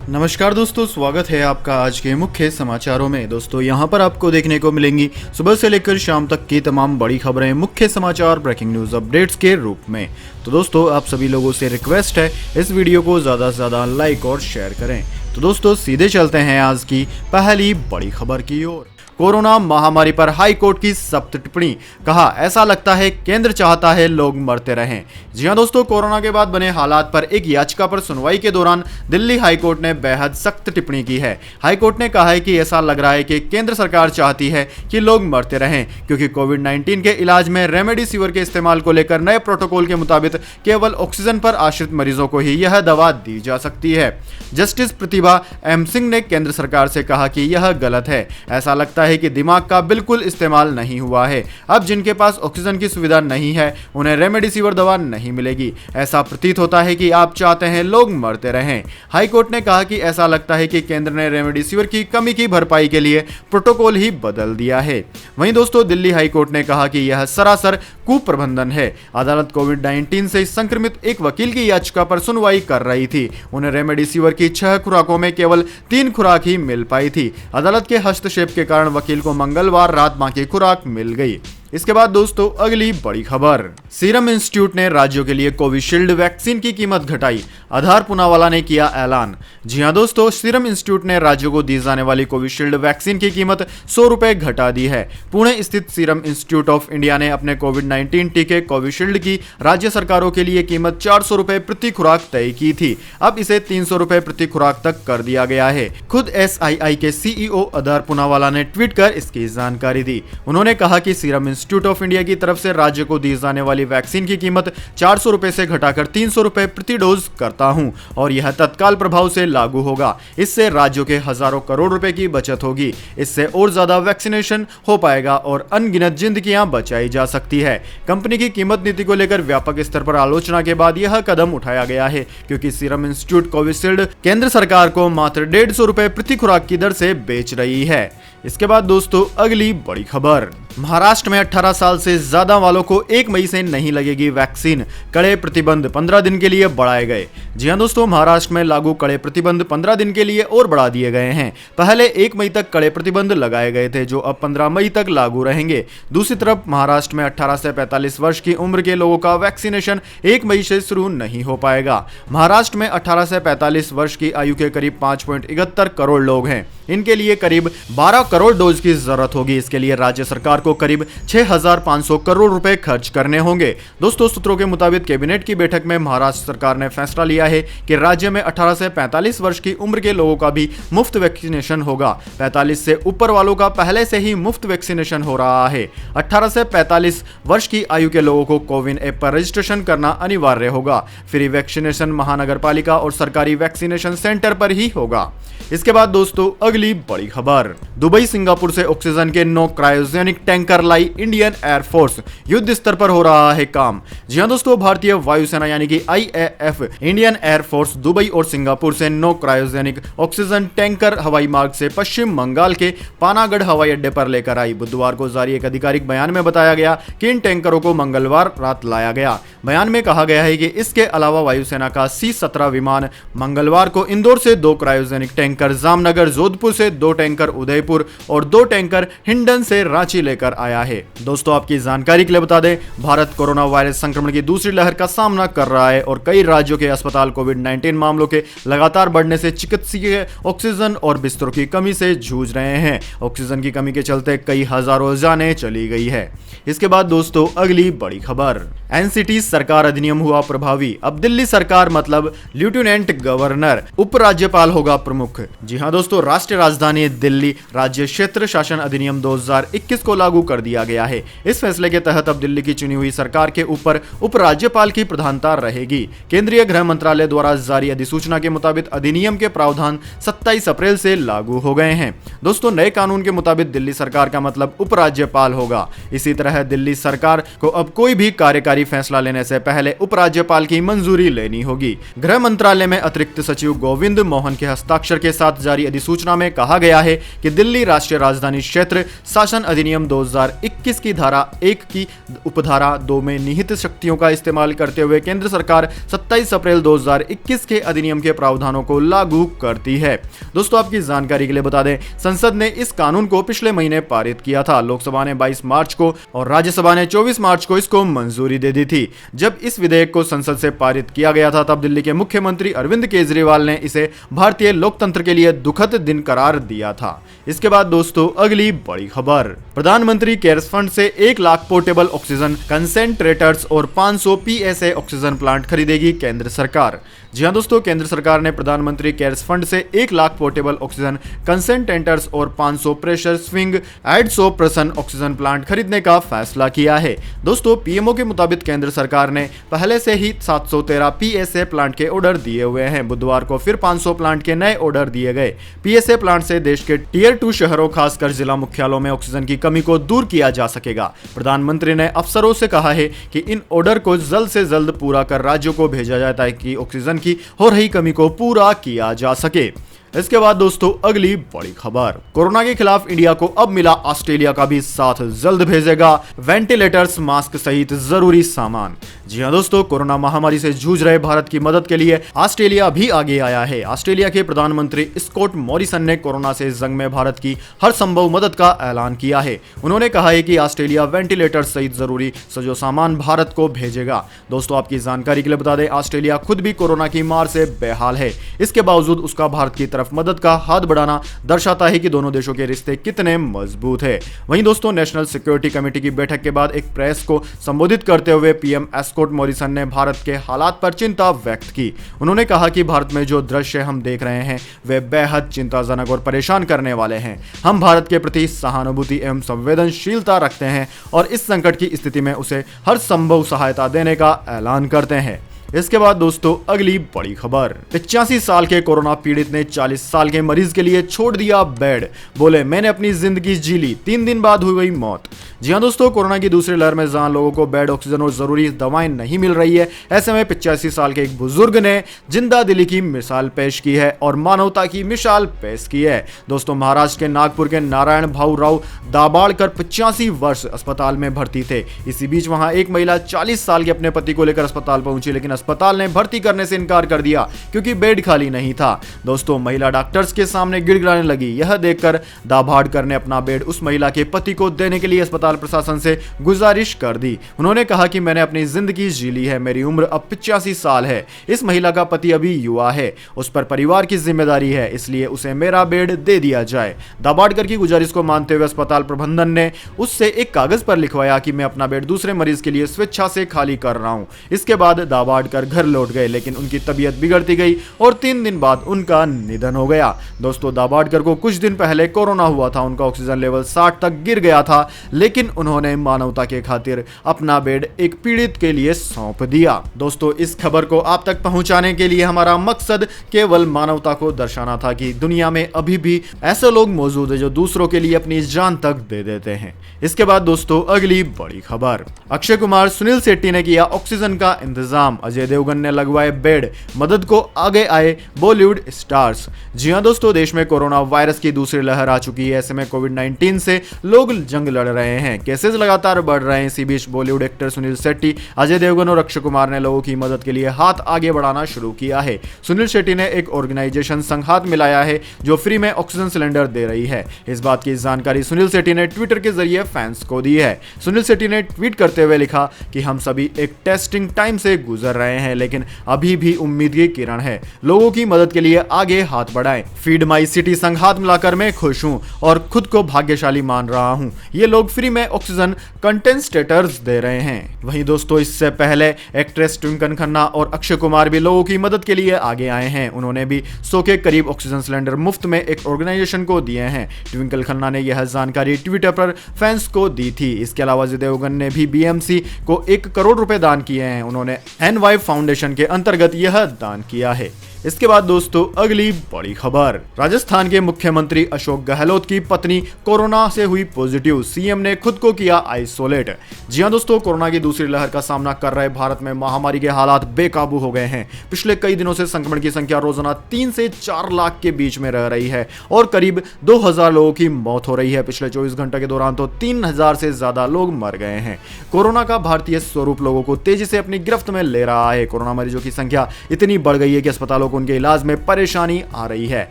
नमस्कार दोस्तों, स्वागत है आपका आज के मुख्य समाचारों में। दोस्तों यहाँ पर आपको देखने को मिलेंगी सुबह से लेकर शाम तक की तमाम बड़ी खबरें मुख्य समाचार ब्रेकिंग न्यूज अपडेट्स के रूप में। तो दोस्तों आप सभी लोगों से रिक्वेस्ट है इस वीडियो को ज़्यादा से ज़्यादा लाइक और शेयर करें। तो दोस्तों सीधे चलते हैं आज की पहली बड़ी खबर की ओर। कोरोना महामारी पर हाई कोर्ट की सख्त टिप्पणी, कहा ऐसा लगता है केंद्र चाहता है लोग मरते रहें। जी हां दोस्तों, कोरोना के बाद बने हालात पर एक याचिका पर सुनवाई के दौरान दिल्ली हाई कोर्ट ने बेहद सख्त टिप्पणी की है। हाई कोर्ट ने कहा है कि ऐसा लग रहा है कि केंद्र सरकार चाहती है कि लोग मरते रहें, क्योंकि कोविड-19 के इलाज में रेमडेसिविर के इस्तेमाल को लेकर नए प्रोटोकॉल के मुताबिक केवल ऑक्सीजन पर आश्रित मरीजों को ही यह दवा दी जा सकती है। जस्टिस प्रतिभा एम सिंह ने केंद्र सरकार से कहा कि यह गलत है। ऐसा लगता है कि दिमाग का बिल्कुल इस्तेमाल नहीं हुआ है। अब जिनके पास ऑक्सीजन की सुविधा नहीं है उन्हें रेमडेसिविर दवा नहीं मिलेगी। ऐसा प्रतीत होता है कि आप चाहते हैं लोग मरते रहें। हाई कोर्ट ने कहा कि ऐसा लगता है कि केंद्र ने रेमडेसिविर की कमी की भरपाई के लिए प्रोटोकॉल ही बदल दिया है। वहीं दोस्तों दिल्ली हाई कोर्ट ने कहा कि यह सरासर कुप्रबंधन है। अदालत कोविड-19 से संक्रमित एक वकील की याचिका पर सुनवाई कर रही थी। उन्हें रेमडेसिविर की 6 खुराकों में केवल 3 खुराक ही मिल पाई थी। अदालत के हस्तक्षेप के कारण वकील को मंगलवार रात बाकी खुराक मिल गई। इसके बाद दोस्तों अगली बड़ी खबर, सीरम इंस्टीट्यूट ने राज्यों के लिए कोविशील्ड वैक्सीन की कीमत घटाई, आधार पूनावाला ने किया ऐलान। जी हां दोस्तों, सीरम इंस्टीट्यूट ने राज्यों को दी जाने वाली कोविशील्ड वैक्सीन की कीमत 100 रुपए घटा दी है। पुणे स्थित सीरम इंस्टीट्यूट ऑफ इंडिया ने अपने कोविड-19 टीके कोविशील्ड की राज्य सरकारों के लिए कीमत 400 रुपए प्रति खुराक तय की थी। अब इसे 300 रुपए प्रति खुराक तक कर दिया गया है। खुद SII के CEO आधार पूनावाला ने ट्वीट कर इसकी जानकारी दी। उन्होंने कहा कि सीरम इंस्टीट्यूट ऑफ इंडिया की तरफ से राज्य को दी जाने वाली वैक्सीन की कीमत 400 रुपए से घटाकर 300 रुपए प्रति डोज करता हूं और यह तत्काल प्रभाव से लागू होगा। इससे राज्यों के हजारों करोड़ रुपए की बचत होगी। इससे और ज्यादा वैक्सीनेशन हो पाएगा और अनगिनत जिंदगियां बचाई जा सकती है। कंपनी की कीमत नीति को लेकर व्यापक स्तर पर आलोचना के बाद यह कदम उठाया गया है, क्योंकि सीरम इंस्टीट्यूट कोविशील्ड केंद्र सरकार को मात्र 150 रुपए प्रति खुराक की दर से बेच रही है। इसके बाद दोस्तों अगली बड़ी खबर, महाराष्ट्र में 18 साल से ज्यादा वालों को 1 मई से नहीं लगेगी वैक्सीन, कड़े प्रतिबंध 15 दिन के लिए बढ़ाए गए। जी हां दोस्तों, महाराष्ट्र में लागू कड़े प्रतिबंध 15 दिन के लिए और बढ़ा दिए गए हैं। पहले 1 मई तक कड़े प्रतिबंध लगाए गए थे, जो अब 15 मई तक लागू रहेंगे। दूसरी तरफ महाराष्ट्र में 18 से 45 वर्ष की उम्र के लोगों का वैक्सीनेशन 1 मई से शुरू नहीं हो पाएगा। महाराष्ट्र में 18 से 45 वर्ष की आयु के करीब 5.71 करोड़ लोग हैं। इनके लिए करीब 12 करोड़ डोज की जरूरत होगी। इसके लिए राज्य सरकार को करीब 6,500 करोड़ रुपए खर्च करने होंगे। दोस्तों सूत्रों के मुताबिक कैबिनेट की बैठक में महाराष्ट्र सरकार ने फैसला लिया है कि राज्य में 18 से 45 वर्ष की उम्र के लोगों का भी मुफ्त वैक्सीनेशन होगा। 45 से ऊपर वालों का पहले से ही मुफ्त वैक्सीनेशन हो रहा है। 18 से 45 वर्ष की आयु के लोगों को कोविन ऐप पर रजिस्ट्रेशन करना अनिवार्य होगा। फ्री वैक्सीनेशन महानगर पालिका और सरकारी वैक्सीनेशन सेंटर पर ही होगा। इसके बाद दोस्तों अगली बड़ी खबर, दुबई सिंगापुर से ऑक्सीजन के 9 क्रायोजेनिक टैंकर लाई इंडियन एयरफोर्स, युद्ध स्तर पर हो रहा है काम। जी हां दोस्तों, भारतीय वायुसेना यानी कि IAF इंडियन एयरफोर्स दुबई और सिंगापुर से 9 क्रायोजेनिक ऑक्सीजन टैंकर हवाई मार्ग से पश्चिम बंगाल के पानागढ़ हवाई अड्डे पर लेकर आई। बुधवार को जारी एक आधिकारिक बयान में बताया गया कि इन टैंकरों को मंगलवार रात लाया गया। बयान में कहा गया है कि इसके अलावा वायुसेना का C-17 विमान मंगलवार को इंदौर से 2 क्रायोजेनिक टैंकर, जामनगर जोधपुर से 2 टैंकर उदयपुर और 2 टैंकर हिंडन से रांची लेकर आया है। दोस्तों आपकी जानकारी के लिए बता दें, भारत कोरोना वायरस संक्रमण की दूसरी लहर का सामना कर रहा है और कई राज्यों के अस्पताल कोविड-19 मामलों के लगातार बढ़ने से चिकित्सकीय ऑक्सीजन और बिस्तरों की कमी से जूझ रहे हैं। ऑक्सीजन की कमी के चलते कई हजारों जानें चली गई है। इसके बाद दोस्तों अगली बड़ी खबर, NCT सरकार अधिनियम हुआ प्रभावी, अब दिल्ली सरकार मतलब लेफ्टिनेंट गवर्नर उपराज्यपाल होगा प्रमुख। जी हां दोस्तों, राष्ट्रीय राजधानी दिल्ली राज्य क्षेत्र शासन अधिनियम 2021 को लागू कर दिया गया है। इस फैसले के तहत अब दिल्ली की चुनी हुई सरकार के ऊपर उपराज्यपाल की प्रधानता रहेगी। केंद्रीय गृह मंत्रालय द्वारा जारी अधिसूचना के मुताबिक अधिनियम के प्रावधान 27 अप्रैल से लागू हो गए हैं। दोस्तों नए कानून के मुताबिक दिल्ली सरकार का मतलब उपराज्यपाल होगा। इसी तरह दिल्ली सरकार को अब कोई भी कार्यकारी फैसला लेने से पहले उपराज्यपाल की मंजूरी लेनी होगी। गृह मंत्रालय में अतिरिक्त सचिव गोविंद मोहन के हस्ताक्षर के साथ जारी अधिसूचना में कहा गया है कि दिल्ली राष्ट्रीय राजधानी क्षेत्र शासन अधिनियम 2021 की धारा 1 की उपधारा 2 में निहित शक्तियों का इस्तेमाल करते हुए केंद्र सरकार 27 अप्रैल 2021 के अधिनियम के प्रावधानों को लागू करती है। दोस्तों आपकी जानकारी के लिए बता दें, संसद ने इस कानून को पिछले महीने पारित किया था। लोकसभा ने 22 मार्च को और राज्यसभा ने 24 मार्च को इसको मंजूरी दे दी थी। जब इस विधेयक को संसद से पारित किया गया था तब दिल्ली के मुख्यमंत्री अरविंद केजरीवाल ने इसे भारतीय लोकतंत्र के लिए दुखद दिन करार दिया था। इसके बाद दोस्तों अगली बड़ी खबर, प्रधानमंत्री केयर्स फंड से 1 लाख पोर्टेबल ऑक्सीजन कंसेंट्रेटर्स और 500 पीएसए ऑक्सीजन प्लांट खरीदेगी केंद्र सरकार। जी हां दोस्तों, केंद्र सरकार ने प्रधानमंत्री केयर्स फंड से 1 लाख पोर्टेबल ऑक्सीजन कंसेंट्रेटर्स और 500 प्रेशर स्विंग एडसोप्रेशन ऑक्सीजन प्लांट खरीदने का फैसला किया है। दोस्तों पीएमओ के मुताबिक केंद्र सरकार ने पहले से ही 713 पीएसए प्लांट के ऑर्डर दिए हुए हैं। बुधवार को फिर 500 प्लांट के नए ऑर्डर दिए गए। पीएसए प्लांट से देश के टियर 2 शहरों खासकर जिला मुख्यालयों में ऑक्सीजन की कमी को दूर किया जा सकेगा। प्रधानमंत्री ने अफसरों से कहा है कि इन ऑर्डर को जल्द से जल्द पूरा कर राज्यों को भेजा जाए ताकि ऑक्सीजन की हो रही कमी को पूरा किया जा सके। इसके बाद दोस्तों अगली बड़ी खबर, कोरोना के खिलाफ इंडिया को अब मिला ऑस्ट्रेलिया का भी साथ, जल्द भेजेगा वेंटिलेटर्स, मास्क सहित जरूरी सामान। जी हां दोस्तों, कोरोना महामारी से जूझ रहे भारत की मदद के लिए ऑस्ट्रेलिया भी आगे आया है। ऑस्ट्रेलिया के प्रधानमंत्री स्कॉट मॉरिसन ने कोरोना से जंग में भारत की हर संभव मदद का ऐलान किया है। उन्होंने कहा है कि ऑस्ट्रेलिया वेंटिलेटर सहित जरूरी सजो सामान भारत को भेजेगा। दोस्तों आपकी जानकारी के लिए बता दें, ऑस्ट्रेलिया खुद भी कोरोना की मार से बेहाल है। इसके बावजूद उसका भारत की तरफ मदद का हाथ बढ़ाना दर्शाता है कि दोनों देशों के रिश्ते कितने मजबूत है। वहीं दोस्तों नेशनल सिक्योरिटी कमेटी की बैठक के बाद एक प्रेस को संबोधित करते हुए पीएम स्कॉट मॉरिसन ने भारत के हालात पर चिंता व्यक्त की। उन्होंने कहा कि भारत में जो दृश्य हम देख रहे हैं वे बेहद चिंताजनक और परेशान करने वाले हैं। हम भारत के प्रति सहानुभूति एवं संवेदनशीलता रखते हैं और इस संकट की स्थिति में उसे हर संभव सहायता देने का ऐलान करते हैं। इसके बाद दोस्तों अगली बड़ी खबर, 85 साल के कोरोना पीड़ित ने 40 साल के मरीज के लिए छोड़ दिया बेड, बोले मैंने अपनी जिंदगी जी ली, 3 दिन बाद हुई मौत। जी हां दोस्तों, कोरोना की दूसरी लहर में जहां लोगों को बेड, ऑक्सीजन और जरूरी दवाएं नहीं मिल रही है, ऐसे में 85 साल के एक बुजुर्ग ने जिंदा दिली की मिसाल पेश की है और मानवता की मिसाल पेश की है। दोस्तों महाराष्ट्र के नागपुर के नारायण भाऊ राव दाबाड़कर 85 वर्ष अस्पताल में भर्ती थे। इसी बीच वहां एक महिला 40 साल के अपने पति को लेकर अस्पताल पहुंची, लेकिन अस्पताल ने भर्ती करने से इनकार कर दिया क्योंकि बेड खाली नहीं था। दोस्तों महिला डॉक्टर्स के सामने गिड़गिड़ाने लगी। यह देखकर दाभाड़कर ने अपना बेड उस महिला के पति को देने के लिए अस्पताल प्रशासन से गुजारिश कर दी। उन्होंने कहा कि मैंने अपनी जिंदगी जी ली है, मेरी उम्र अब 85 साल है। इस महिला का पति अभी युवा है, उस पर परिवार की जिम्मेदारी है, इसलिए उसे मेरा बेड दे दिया जाए। दाभाड़कर की गुजारिश को मानते हुए अस्पताल प्रबंधन ने उससे एक कागज पर लिखवाया कि मैं अपना बेड दूसरे मरीज के लिए स्वेच्छा से खाली कर रहा हूं। इसके बाद दाभाड़कर घर लौट गए, लेकिन उनकी तबीयत बिगड़ती गई और 3 दिन बाद उनका निधन हो गया। दोस्तों दाभाड़कर को कुछ दिन पहले कोरोना हुआ था, उनका ऑक्सीजन लेवल 60 तक गिर गया था, लेकिन उन्होंने मानवता के खातिर अपना बेड एक पीड़ित के लिए सौंप दिया। दोस्तों इस खबर को आप तक पहुंचाने के लिए हमारा मकसद केवल मानवता को दर्शाना था कि दुनिया में अभी भी ऐसे लोग मौजूद हैं जो दूसरों के लिए अपनी जान तक दे देते हैं। इसके बाद दोस्तों अगली बड़ी खबर, अक्षय कुमार सुनील शेट्टी ने किया ऑक्सीजन का इंतजाम, अजय देवगन ने लगवाए बेड, मदद को आगे आए बॉलीवुड स्टार्स। जी हां दोस्तों, देश में कोरोना वायरस की दूसरी लहर आ चुकी है। ऐसे में कोविड-19 से लोग जंग लड़ रहे हैं, केसेस लगातार बढ़ रहे हैं। इसी बीच बॉलीवुड एक्टर सुनील शेट्टी, अजय देवगन और अक्षय कुमार ने लोगों की मदद के लिए हाथ आगे बढ़ाना शुरू किया है। सुनील शेट्टी ने एक ऑर्गेनाइजेशन संग हाथ मिलाया है जो फ्री में ऑक्सीजन सिलेंडर दे रही है। इस बात की जानकारी सुनील शेट्टी ने ट्विटर के जरिए फैंस को दी है। सुनील शेट्टी ने ट्वीट करते हुए लिखा कि हम सभी एक टेस्टिंग टाइम से गुजर रहे हैं, लेकिन अभी भी उम्मीद की किरण है। लोगों की मदद के लिए आगे हाथ बढ़ाएं। फीड माई सिटी संग हाथ मिलाकर मैं खुश हूं और खुद को भाग्यशाली मान रहा हूं। ये लोग फ्री में ऑक्सीजन कंसेंट्रेटर्स दे रहे हैं। वहीं दोस्तों इससे पहले एक्ट्रेस ट्विंकल खन्ना और अक्षय कुमार भी लोगों की मदद के लिए आगे आए हैं। उन्होंने भी 100 के करीब ऑक्सीजन सिलेंडर मुफ्त में एक ऑर्गेनाइजेशन को दिए हैं। ट्विंकल खन्ना ने यह जानकारी ट्विटर पर फैंस को दी थी। इसके अलावा अजय देवगन ने भी बीएमसी को 1 करोड़ रुपए दान किए हैं। उन्होंने एनवाई फाउंडेशन के अंतर्गत यह दान किया है। इसके बाद दोस्तों अगली बड़ी खबर, राजस्थान के मुख्यमंत्री अशोक गहलोत की पत्नी कोरोना से हुई पॉजिटिव, सीएम ने खुद को किया आइसोलेट। जी हां दोस्तों, कोरोना की दूसरी लहर का सामना कर रहे भारत में महामारी के हालात बेकाबू हो गए हैं। पिछले कई दिनों से संक्रमण की संख्या रोजाना 3 से 4 लाख के बीच में रह रही है और करीब 2000 लोगों की मौत हो रही है। पिछले 24 घंटे के दौरान तो 3000 से ज्यादा लोग मर गए हैं। कोरोना का भारतीय स्वरूप लोगों को तेजी से अपनी गिरफ्त में ले रहा है। कोरोना मरीजों की संख्या इतनी बढ़ गई है कि अस्पतालों को उनके इलाज में परेशानी आ रही है।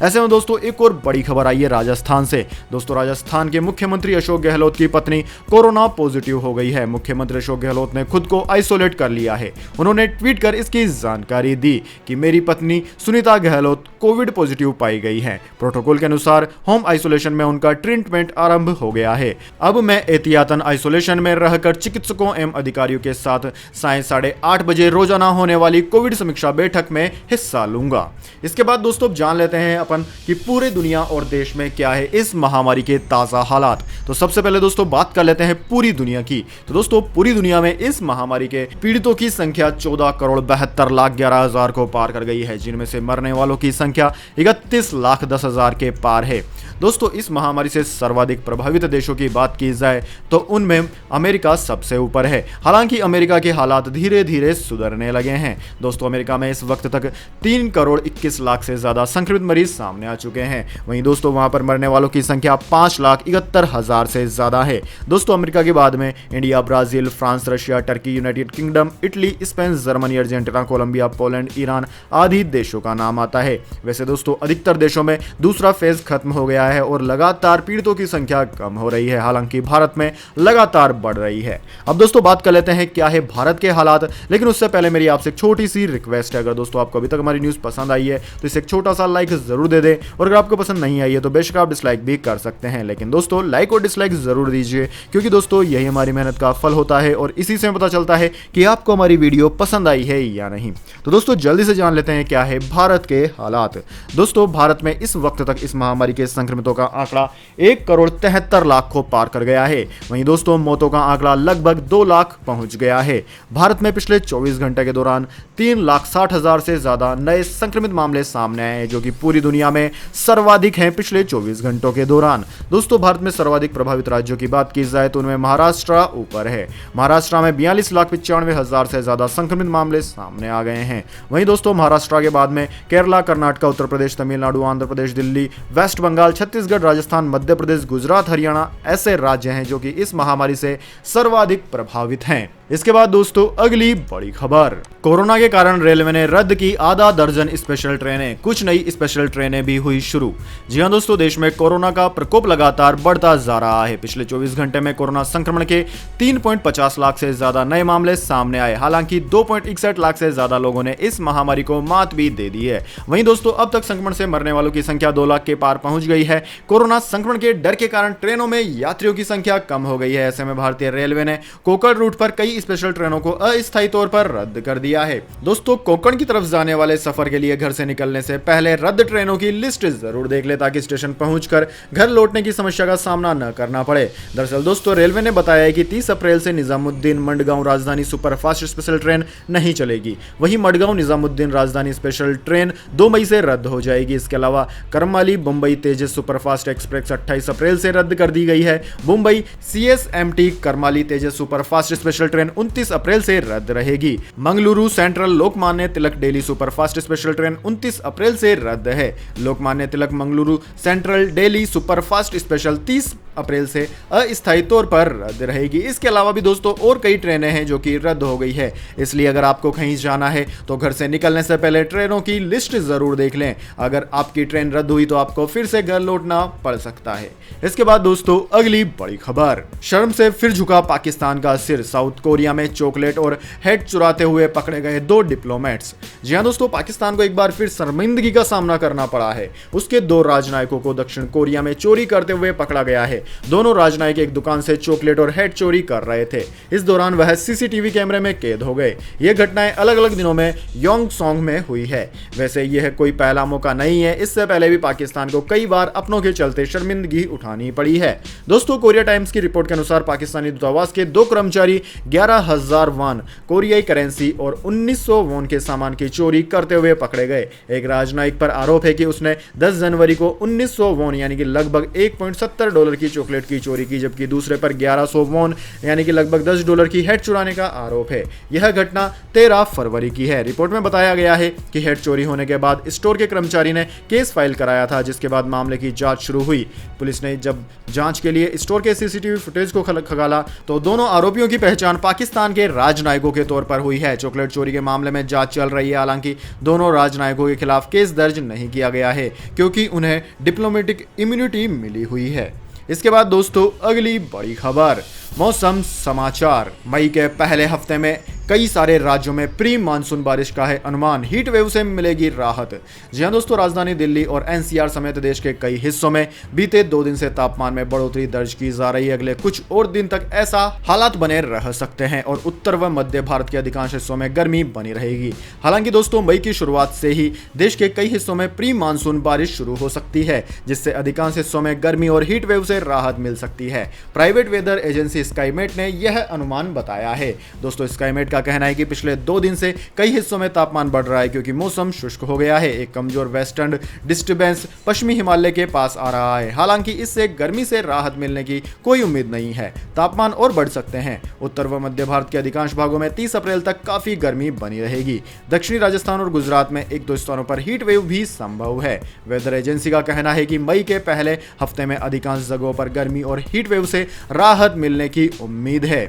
ऐसे में दोस्तों एक और बड़ी खबर आई है राजस्थान से। दोस्तों राजस्थान के मुख्यमंत्री अशोक गहलोत की पत्नी कोरोना पॉजिटिव हो गई है। मुख्यमंत्री अशोक गहलोत ने खुद को आइसोलेट कर लिया है। उन्होंने ट्वीट कर इसकी जानकारी दी कि मेरी पत्नी सुनीता गहलोत कोविड पॉजिटिव पाई गई है। प्रोटोकॉल के अनुसार होम आइसोलेशन में उनका ट्रीटमेंट आरंभ हो गया है। अब मैं एहतियातन आइसोलेशन में रहकर चिकित्सकों एवं अधिकारियों के साथ सायं 8:30 बजे रोजाना होने वाली कोविड समीक्षा बैठक में हिस्सा लूंगा। इसके बाद दोस्तों जान लेते हैं अपन कि पूरे दुनिया और देश में क्या है इस महामारी के ताजा हालात। तो सबसे पहले दोस्तों बात कर लेते हैं पूरी दुनिया की। तो दोस्तों पूरी दुनिया में इस महामारी के पीड़ितों की संख्या 14,72,11,000 को पार कर गई है, जिनमें से मरने वालों की संख्या 31,10,000 के पार है। दोस्तों इस महामारी से सर्वाधिक प्रभावित देशों की बात की जाए तो उनमें अमेरिका सबसे ऊपर है। हालांकि अमेरिका के हालात धीरे धीरे सुधरने लगे हैं। दोस्तों अमेरिका में इस वक्त तक 3,21,00,000 से ज्यादा संक्रमित मरीज सामने आ चुके हैं। वहीं दोस्तों वहां पर मरने वालों की संख्या 5,71,000 से ज्यादा है। दोस्तों अमेरिका के बाद में India, Brazil, France, Russia, Turkey, United Kingdom, Italy, Spain, Germany, Argentina, Colombia, Poland, Iran आदि देशों का नाम आता है। वैसे दोस्तों अधिकतर देशों में दूसरा फेज खत्म हो गया है और लगातार पीड़ितों की संख्या कम हो रही है। हालांकि भारत में लगातार बढ़ रही है। अब दोस्तों बात कर लेते हैं क्या है भारत के हालात, लेकिन उससे पहले मेरी आपसे एक छोटी सी रिक्वेस्ट है। अगर दोस्तों आपको अभी तक हमारी न्यूज पसंद आई है तो इसे एक छोटा सा लाइक जरूर दे दें, और अगर आपको पसंद नहीं आई है तो बेशक आप डिसलाइक भी कर सकते हैं। लेकिन दोस्तों लाइक और डिसलाइक जरूर दीजिए, क्योंकि दोस्तों यही हमारी मेहनत का फल होता है और इसी से पता चलता है कि आपको हमारी वीडियो पसंद आई है या नहीं। तो दोस्तों जल्दी से जान लेते हैं क्या है भारत के हालात। दोस्तों भारत में इस वक्त तक इस महामारी के संक्रमितों का आंकड़ा 1,73,00,000 को पार कर गया है। वहीं दोस्तों मौतों का आंकड़ा लगभग 2 लाख पहुंच गया है। भारत में पिछले 24 घंटे के दौरान 3,60,000 से ज्यादा नए संक्रमित मामले सामने आए हैं, जो कि पूरी दुनिया में सर्वाधिक हैं पिछले 24 घंटों के दौरान। दोस्तों भारत में सर्वाधिक प्रभावित राज्यों की बात की जाए तो उनमें महाराष्ट्र ऊपर है। महाराष्ट्र में 42,95,000 से ज्यादा संक्रमित मामले सामने आ गए हैं। वहीं दोस्तों महाराष्ट्र के बाद में केरला, कर्नाटक, उत्तर प्रदेश, तमिलनाडु, आंध्र प्रदेश, दिल्ली, वेस्ट बंगाल, छत्तीसगढ़, राजस्थान, मध्य प्रदेश, गुजरात, हरियाणा ऐसे राज्य हैं जो कि इस महामारी से सर्वाधिक प्रभावित हैं। इसके बाद दोस्तों अगली बड़ी खबर, कोरोना के कारण रेलवे ने रद्द की आधा दर्जन स्पेशल ट्रेनें, कुछ नई स्पेशल ट्रेनें भी हुई शुरू। जी हां दोस्तों, देश में कोरोना का प्रकोप लगातार बढ़ता जा रहा है। पिछले 24 घंटे में कोरोना संक्रमण के 3.50 लाख से ज्यादा नए मामले सामने आए। हालांकि 2.61 लाख से ज्यादा लोगों ने इस महामारी को मात भी दे दी है। वहीं दोस्तों अब तक संक्रमण से मरने वालों की संख्या 2 लाख के पार पहुंच गई है। कोरोना संक्रमण के डर के कारण ट्रेनों में यात्रियों की संख्या कम हो गई है। ऐसे में भारतीय रेलवे ने कोंकण रूट पर कई स्पेशल ट्रेनों को अस्थायी तौर पर रद्द कर दिया है। दोस्तों कोंकण की तरफ जाने वाले सफर के लिए घर से निकलने से पहले रद्द ट्रेनों की लिस्ट जरूर देख ले, ताकि स्टेशन पहुंचकर घर लौटने की समस्या का सामना न करना पड़े। दरअसल दोस्तों रेलवे ने बताया है कि 30 अप्रैल से Nizamuddin Madgaon Rajdhani superfast special train नहीं चलेगी। वहीं मडगांव निजामुद्दीन राजधानी स्पेशल ट्रेन 2 मई से रद्द हो जाएगी। इसके अलावा करमाली मुंबई तेजस सुपरफास्ट एक्सप्रेस 28 अप्रैल से रद्द कर दी गई है। Mumbai CSMT Karmali Tejas superfast special train 29 अप्रैल से रद्द रहेगी। Mangaluru central Lokmanya Tilak daily superfast special train 29 अप्रैल से रद्द है। Lokmanya Tilak Mangaluru central daily superfast special 30 अप्रैल से अस्थायी तौर पर रद्द रहेगी। इसके अलावा भी दोस्तों और कई ट्रेनें हैं जो कि रद्द हो गई है। इसलिए अगर आपको कहीं जाना है तो घर से निकलने से पहले ट्रेनों की लिस्ट जरूर देख लें। अगर आपकी ट्रेन रद्द हुई तो आपको फिर से घर लौटना पड़ सकता है। इसके बाद दोस्तों अगली बड़ी खबर, शर्म से फिर झुका पाकिस्तान का सिर। साउथ कोरिया में चॉकलेट और हेड चुराते हुए पकड़े गए 2 डिप्लोमेट्स। जी हां दोस्तों, पाकिस्तान को एक बार फिर शर्मिंदगी का सामना करना पड़ा है। उसके 2 राजनयिकों को दक्षिण कोरिया में चोरी करते हुए पकड़ा गया है। दोनों राजनायक एक दुकान से चॉकलेट और हेड चोरी कर रहे थे। इस दौरान वह सीसीटीवी कैमरे में कैद हो गए। ये घटनाएं अलग अलग दिनों में योंगसोंग में हुई है। वैसे यह कोई पहला मौका नहीं है, इससे पहले भी पाकिस्तान को कई बार अपनों के चलते शर्मिंदगी उठानी पड़ी है। दोस्तों, कोरिया टाइम्स की रिपोर्ट के अनुसार पाकिस्तानी दूतावास के 2 कर्मचारी 11,000 वॉन कोरियाई करेंसी और 1900 वॉन के सामान की चोरी करते हुए पकड़े गए। एक राजनयिक पर आरोप है कि उसने 10 जनवरी को 1900 वॉन यानी कि लगभग $1.70 की चॉकलेट की चोरी की, जबकि दूसरे पर 1100 वॉन यानी कि लगभग $10 की हेड चुराने का आरोप है। यह घटना 13 फरवरी की है। रिपोर्ट में बताया गया है कि हेड चोरी होने के बाद स्टोर के कर्मचारी ने केस फाइल कराया था, जिसके बाद मामले की जांच शुरू हुई। पुलिस ने जब जांच के लिए स्टोर के सीसीटीवी फुटेज को खंगाला तो दोनों आरोपियों की पहचान पाकिस्तान के राजनायकों के तौर पर हुई है। चॉकलेट चोरी के मामले में जांच चल रही है। हालांकि दोनों राजनायकों के खिलाफ केस दर्ज नहीं किया गया है क्योंकि उन्हें डिप्लोमेटिक इम्यूनिटी मिली हुई है। इसके बाद दोस्तों, अगली बड़ी खबर, मौसम समाचार। मई के पहले हफ्ते में कई सारे राज्यों में प्री मानसून बारिश का है अनुमान। हीट वेव से मिलेगी राहत। जी हां दोस्तों, राजधानी दिल्ली और एनसीआर समेत देश के कई हिस्सों में बीते 2 दिन से तापमान में बढ़ोतरी दर्ज की जा रही है। अगले कुछ और दिन तक ऐसा हालात बने रह सकते हैं और उत्तर व मध्य भारत के अधिकांश हिस्सों में गर्मी बनी रहेगी। हालांकि दोस्तों, मई की शुरुआत से ही देश के कई हिस्सों में प्री मानसून बारिश शुरू हो सकती है, जिससे अधिकांश हिस्सों में गर्मी और हीट वेव से राहत मिल सकती है। प्राइवेट वेदर एजेंसी स्काईमेट ने यह अनुमान बताया है। दोस्तों, स्काईमेट का कहना है कि पिछले 2 दिन से कई हिस्सों में तापमान बढ़ रहा है क्योंकि मौसम शुष्क हो गया है। एक कमजोर वेस्टर्न डिस्टर्बेंस पश्चिमी हिमालय के पास आ रहा है। हालांकि इससे गर्मी से राहत मिलने की कोई उम्मीद नहीं है। तापमान और बढ़ सकते हैं। उत्तर व मध्य भारत के अधिकांश भागों में 30 अप्रैल तक काफी गर्मी बनी रहेगी। दक्षिणी राजस्थान और गुजरात में 1-2 स्थानों पर हीट वेव भी संभव है। वेदर एजेंसी का कहना है कि मई के पहले हफ्ते में अधिकांश जगहों पर गर्मी और हीट वेव से राहत मिलने की उम्मीद है।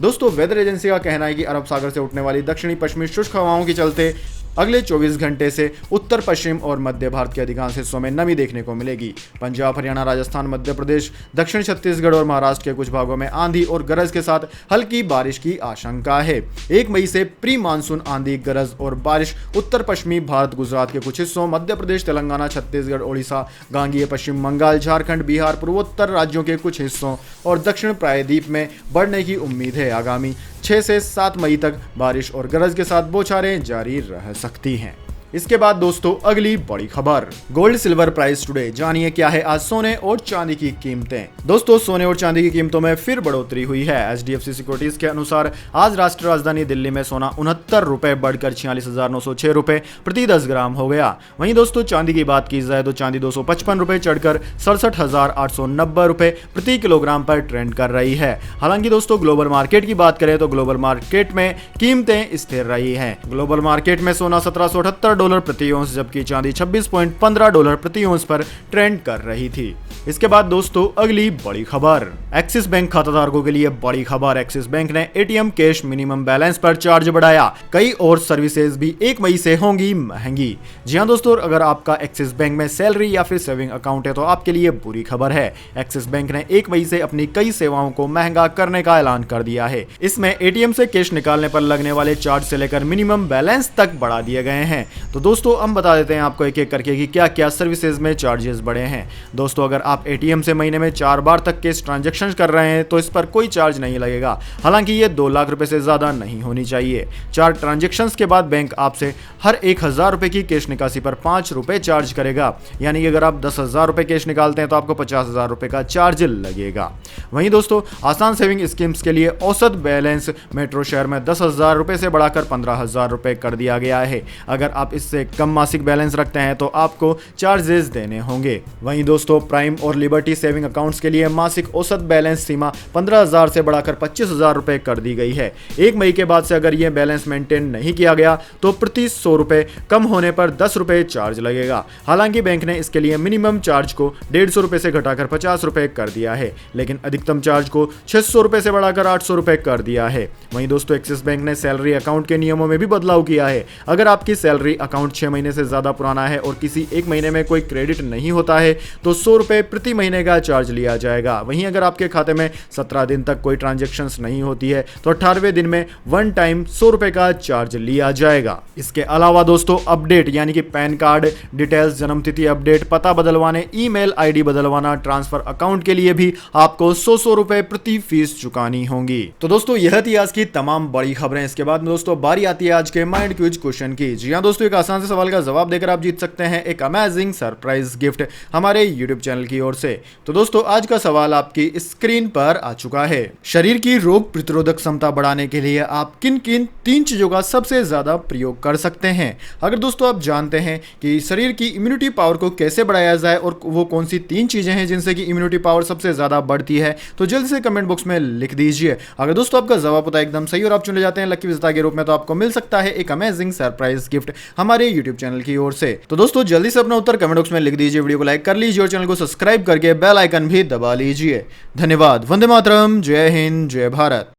दोस्तों, वेदर एजेंसी का कहना है कि अरब सागर से उठने वाली दक्षिणी पश्चिमी शुष्क हवाओं के चलते अगले 24 घंटे से उत्तर पश्चिम और मध्य भारत के अधिकांश हिस्सों में नमी देखने को मिलेगी। पंजाब, हरियाणा, राजस्थान, मध्य प्रदेश, दक्षिण छत्तीसगढ़ और महाराष्ट्र के कुछ भागों में आंधी और गरज के साथ हल्की बारिश की आशंका है। 1 मई से प्री मानसून आंधी, गरज और बारिश उत्तर पश्चिमी भारत, गुजरात के कुछ हिस्सों, मध्य प्रदेश, तेलंगाना, छत्तीसगढ़, ओडिशा, गांगेय पश्चिम बंगाल, झारखंड, बिहार, पूर्वोत्तर राज्यों के कुछ हिस्सों और दक्षिण प्रायद्वीप में बढ़ने की उम्मीद है। आगामी 6 से 7 मई तक बारिश और गरज के साथ बौछारें जारी रह सकती हैं। इसके बाद दोस्तों, अगली बड़ी खबर, गोल्ड सिल्वर प्राइस टुडे। जानिए क्या है आज सोने और चांदी की कीमतें। दोस्तों, सोने और चांदी की कीमतों में फिर बढ़ोतरी हुई है। HDFC सिक्योरिटीज के अनुसार आज राष्ट्रीय राजधानी दिल्ली में सोना 69 रुपए बढ़कर 46,906 रुपए प्रति 10 ग्राम हो गया। वहीं दोस्तों, चांदी की बात की जाए तो चांदी 255 रुपए चढ़कर 67,890 रुपए प्रति किलोग्राम पर ट्रेंड कर रही है। हालांकि दोस्तों, ग्लोबल मार्केट की बात करें तो ग्लोबल मार्केट में कीमतें स्थिर रही हैं। ग्लोबल मार्केट में सोना $1778 प्रति औंस, जबकि चांदी $26.15 प्रति औंस पर ट्रेंड कर रही थी। इसके बाद दोस्तों, अगली बड़ी खबर, एक्सिस बैंक खाताधारकों के लिए बड़ी खबर। एक्सिस बैंक ने एटीएम कैश मिनिमम बैलेंस पर चार्ज बढ़ाया। कई और सर्विसेज भी 1 मई से होंगी महंगी। जी हां दोस्तों, अगर आपका एक्सिस बैंक में सैलरी या फिर सेविंग अकाउंट है तो आपके लिए बुरी खबर है। एक्सिस बैंक ने 1 मई से अपनी कई सेवाओं को महंगा करने का ऐलान कर दिया है। इसमें एटीएम से कैश निकालने पर लगने वाले चार्ज से लेकर मिनिमम बैलेंस तक बढ़ा दिए गए हैं। तो दोस्तों, हम बता देते हैं आपको एक-एक करके कि क्या क्या सर्विसेज में चार्जेस बढ़े हैं। दोस्तों, अगर आप एटीएम से महीने में 4 बार तक कैश ट्रांजैक्शन कर रहे हैं तो इस पर कोई चार्ज नहीं लगेगा। हालांकि ये 2 लाख रुपए से ज्यादा नहीं होनी चाहिए। 4 ट्रांजैक्शंस के बाद बैंक आपसे हर 1,000 रुपए की कैश निकासी पर 5 रुपए चार्ज करेगा। यानी कि अगर आप 10,000 रुपए कैश निकालते हैं तो आपको 50,000 रुपए का चार्ज लगेगा। वहीं दोस्तों, आसान सेविंग स्कीम्स के लिए औसत बैलेंस मेट्रो शहर में 10,000 रुपए से बढ़ाकर 15,000 रुपए कर दिया गया है। अगर आप इससे कम मासिक बैलेंस रखते हैं तो आपको चार्जेस देने होंगे। वहीं दोस्तों, प्राइम और लिबर्टी सेविंग अकाउंट्स के लिए मासिक औसत बैलेंस सीमा 15,000 से बढ़ाकर 25,000 रुपए कर दी गई है। 1 मई के बाद से अगर यह बैलेंस मेंटेन नहीं किया गया तो प्रति 100 रुपए कम होने पर 10 रुपए चार्ज लगेगा। हालांकि बैंक ने इसके लिए मिनिमम चार्ज को 150 रुपए से घटाकर 50 रुपए कर दिया है, लेकिन अधिकतम चार्ज को 600 रुपए से बढ़ाकर 800 रुपए कर दिया है। वहीं दोस्तों एक्सिस बैंक ने सैलरी अकाउंट के नियमों में भी बदलाव किया है। अगर आपकी सैलरी अकाउंट 6 महीने से ज्यादा पुराना है और किसी एक महीने में कोई क्रेडिट नहीं होता है तो 100 रुपए प्रति महीने का चार्ज लिया जाएगा। वहीं अगर आपके खाते में 17 दिन तक कोई ट्रांजेक्शन्स नहीं होती है तो 18वें दिन में वन टाइम 100 रुपए का चार्ज लिया जाएगा। इसके अलावा दोस्तों अपडेट यानी कि पैन कार्ड डिटेल्स, जन्मतिथि अपडेट, पता बदलवाने, ईमेल आईडी बदलवाना, ट्रांसफर अकाउंट के लिए भी आपको 100 रुपए प्रति फीस चुकानी होंगी। तो दोस्तों यह थी आज की तमाम बड़ी खबरें। इसके बाद में दोस्तों बारी आती है आज के माइंड क्विज क्वेश्चन की। जी हाँ दोस्तों, एक आसान से सवाल का जवाब देकर आप जीत सकते हैं एक अमेजिंग सरप्राइज गिफ्ट हमारे यूट्यूब चैनल की ओर से। तो दोस्तों आज का सवाल आपकी स्क्रीन पर आ चुका है। शरीर की रोग प्रतिरोधक क्षमता बढ़ाने के लिए आप किन किन 3 चीजों का सबसे ज्यादा प्रयोग कर सकते हैं? अगर दोस्तों आप जानते हैं कि शरीर की इम्यूनिटी पावर को कैसे बढ़ाया जाए और वो कौन सी 3 चीजें हैं जिनसे कि इम्यूनिटी पावर सबसे ज्यादा बढ़ती है, तो जल्द से कमेंट बॉक्स में लिख दीजिए। अगर दोस्तों आपका जवाब होता है एकदम सही और आप चुने जाते हैं लकी विजेता के रूप में, तो आपको मिल सकता है एक अमेजिंग सरप्राइज गिफ्ट हमारे यूट्यूब चैनल की ओर से। तो दोस्तों जल्दी से अपना उत्तर कमेंट बॉक्स में लिख दीजिए, वीडियो को लाइक कर लीजिए और चैनल को सब्सक्राइब करके बेल आइकन भी दबा लीजिए। धन्यवाद। वंदे मातरम। जय हिंद, जय भारत।